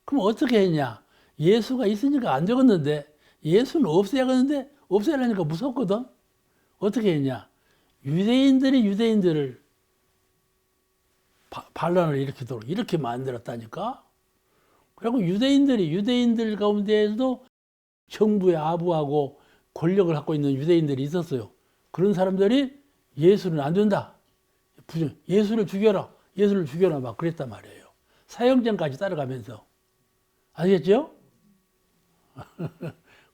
그럼 어떻게 했냐? 예수가 있으니까 안 되겠는데 예수는 없어야겠는데 없애려니까 무섭거든. 어떻게 했냐? 유대인들이 유대인들을 반란을 일으키도록 이렇게 만들었다니까. 그리고 유대인들이 유대인들 가운데에도 정부의 아부하고 권력을 갖고 있는 유대인들이 있었어요. 그런 사람들이 예수는 안 된다. 예수를 죽여라. 예수를 죽여라. 막 그랬단 말이에요. 사형전까지 따라가면서. 아시겠죠?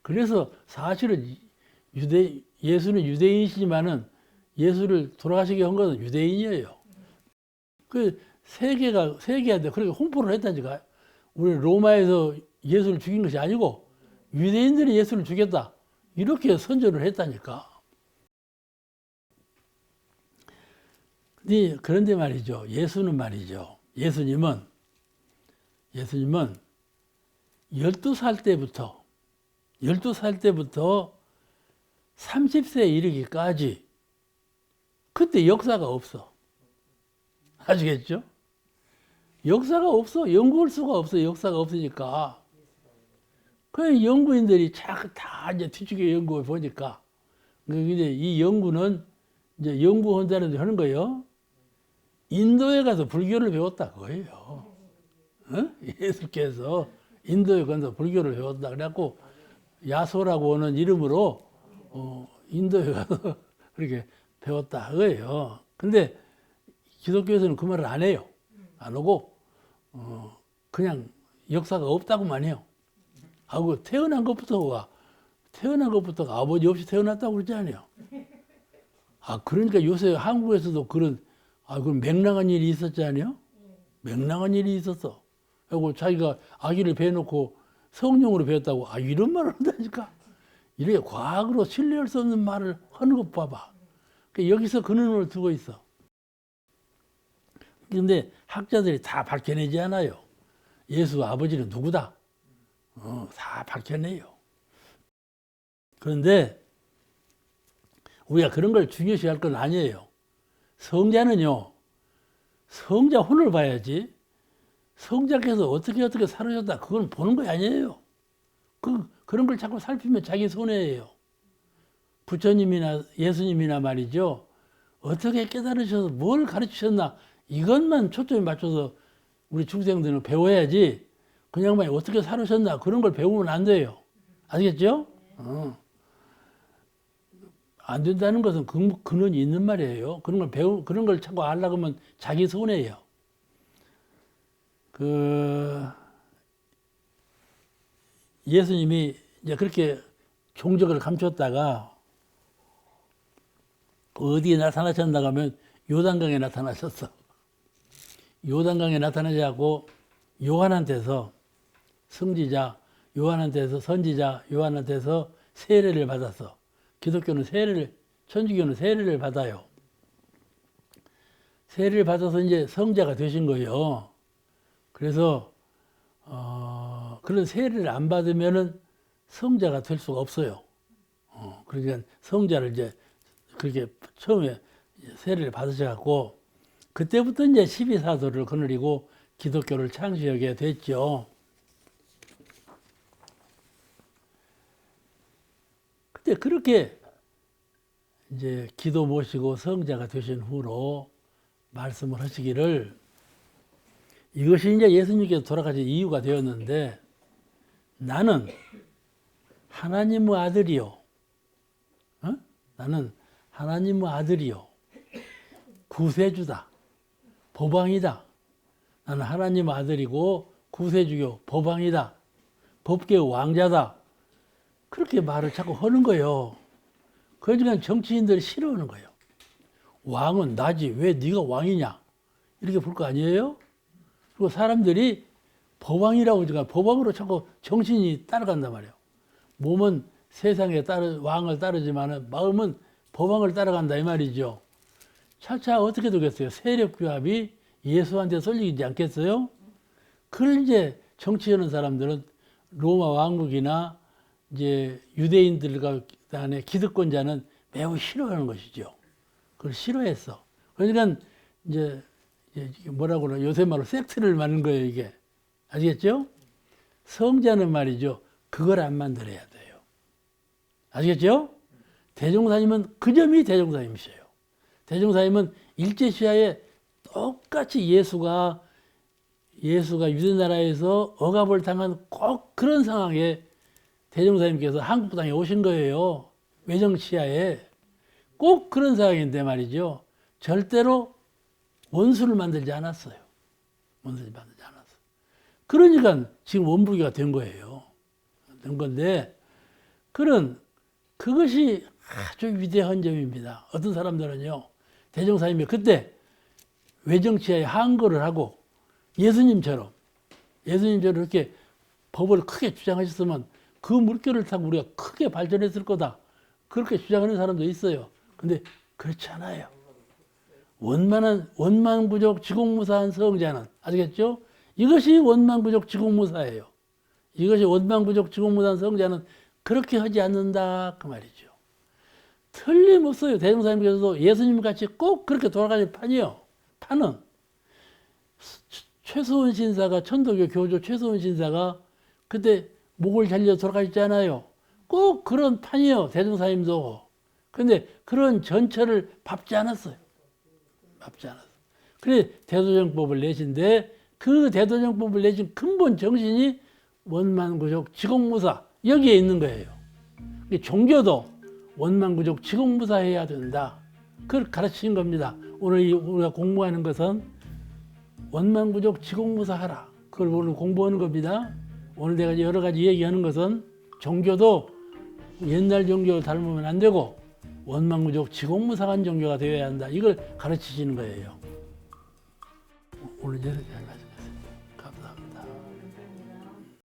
그래서 사실은 예수는 유대인이시지만은 예수를 돌아가시게 한 것은 유대인이에요. 그 세계한테 그렇게 홍보를 했다니까요. 우리 로마에서 예수를 죽인 것이 아니고 유대인들이 예수를 죽였다. 이렇게 선전을 했다니까. 그런데 말이죠. 예수는 말이죠. 예수님은 12살 때부터 30세에 이르기까지 그때 역사가 없어. 아시겠죠? 역사가 없어. 연구할 수가 없어. 역사가 없으니까. 그 연구인들이 다 이제 뒤쪽에 연구해 보니까 이제 이 연구는 이제 연구한 사람들이 하는 거예요. 인도에 가서 불교를 배웠다 그거예요. 어? 예수께서 인도에 가서 불교를 배웠다. 그래갖고 야소라고 하는 이름으로 인도에 가서 그렇게 배웠다 그거예요. 근데 기독교에서는 그 말을 안 해요. 안 하고 그냥 역사가 없다고만 해요. 하고 태어난 것부터가 아버지 없이 태어났다고 그러잖아요. 그러니까 요새 한국에서도 그런 맹랑한 일이 있었잖아요. 맹랑한 일이 있었어. 그리고 자기가 아기를 배워놓고 성령으로 배웠다고 이런 말을 한다니까. 이렇게 과학으로 신뢰할 수 없는 말을 하는 것 봐봐. 여기서 근원을 두고 있어. 그런데 학자들이 다 밝혀내지 않아요. 예수 아버지는 누구다? 다 밝혀내요. 그런데 우리가 그런 걸 중요시 할 건 아니에요. 성자는요, 성자 혼을 봐야지, 성자께서 어떻게 살으셨다, 그건 보는 거 아니에요. 그런 걸 자꾸 살피면 자기 손해예요. 부처님이나 예수님이나 말이죠. 어떻게 깨달으셔서 뭘 가르치셨나, 이것만 초점에 맞춰서 우리 중생들은 배워야지, 그냥만 어떻게 살으셨나, 그런 걸 배우면 안 돼요. 아시겠죠? 안 된다는 것은 근원이 있는 말이에요. 그런 걸 자꾸 알려고 하면 자기 손해예요. 예수님이 이제 그렇게 종적을 감췄다가 어디에 나타나셨나 하면 요단강에 나타나셨어. 요단강에 나타나자고 요한한테서 선지자 요한한테서 세례를 받았어. 기독교는 천주교는 세례를 받아요. 세례를 받아서 이제 성자가 되신 거예요. 그래서 그런 세례를 안 받으면은 성자가 될 수가 없어요. 그러니까 성자를 이제 그렇게 처음에 세례를 받으셔갖고 그때부터 이제 12사도를 거느리고 기독교를 창시하게 됐죠. 근데 그렇게 이제 기도 모시고 성자가 되신 후로 말씀을 하시기를 이것이 이제 예수님께서 돌아가신 이유가 되었는데 나는 하나님의 아들이요. 나는 하나님의 아들이요. 구세주다. 법왕이다. 나는 하나님의 아들이고 구세주요. 법왕이다. 법계의 왕자다. 그렇게 말을 자꾸 하는 거예요. 그러니까 정치인들이 싫어하는 거예요. 왕은 나지 왜 네가 왕이냐 이렇게 볼 거 아니에요? 그리고 사람들이 법왕이라고 하니까 법왕으로 자꾸 정신이 따라간단 말이에요. 몸은 세상에 왕을 따르지만 마음은 법왕을 따라간다 이 말이죠. 차차 어떻게 되겠어요? 세력규합이 예수한테 쏠리지 않겠어요? 그걸 이제 정치하는 사람들은 로마 왕국이나 이제 유대인들과 그다음에 기득권자는 매우 싫어하는 것이죠. 그걸 싫어했어. 그러니까 이제 뭐라고 그러나 요새 말로 섹트를 만든 거예요, 이게. 아시겠죠? 성자는 말이죠. 그걸 안 만들어야 돼요. 아시겠죠? 대종사님은 그 점이 대종사님이세요. 대종사님은 일제시하에 똑같이 예수가 유대나라에서 억압을 당한 꼭 그런 상황에 대종사님께서 한국 땅에 오신 거예요. 외정치하에. 꼭 그런 상황인데 말이죠. 절대로 원수를 만들지 않았어요. 원수를 만들지 않았어요. 그러니까 지금 원불교가 된 거예요. 된 건데, 그것이 아주 위대한 점입니다. 어떤 사람들은요, 대종사님이 그때 외정치하에 항거를 하고 예수님처럼 이렇게 법을 크게 주장하셨으면 그 물결을 타고 우리가 크게 발전했을 거다. 그렇게 주장하는 사람도 있어요. 근데 그렇지 않아요. 원만구족 지공무사한 성자는, 아시겠죠? 이것이 원만구족 지공무사예요. 이것이 원만구족 지공무사한 성자는 그렇게 하지 않는다 그 말이죠. 틀림없어요. 대종사님께서도 예수님 같이 꼭 그렇게 돌아가실 판이요. 판은 최소원 신사가, 천도교 교조 최소원 신사가 그때 목을 잘려 돌아가셨잖아요. 꼭 그런 판이요. 대종사님도. 근데 그런 전철을 밟지 않았어요. 밟지 않았어요. 그래 대도정법을 내신데, 그 대도정법을 내신 근본 정신이 원만구족 지공무사, 여기에 있는 거예요. 종교도 원만구족 지공무사 해야 된다. 그걸 가르치신 겁니다. 오늘 우리가 공부하는 것은 원만구족 지공무사 하라. 그걸 오늘 공부하는 겁니다. 오늘 내가 여러 가지 얘기하는 것은 종교도 옛날 종교 닮으면 안 되고 원만구족 지공무사한 종교가 되어야 한다. 이걸 가르치시는 거예요. 오늘 여기까지.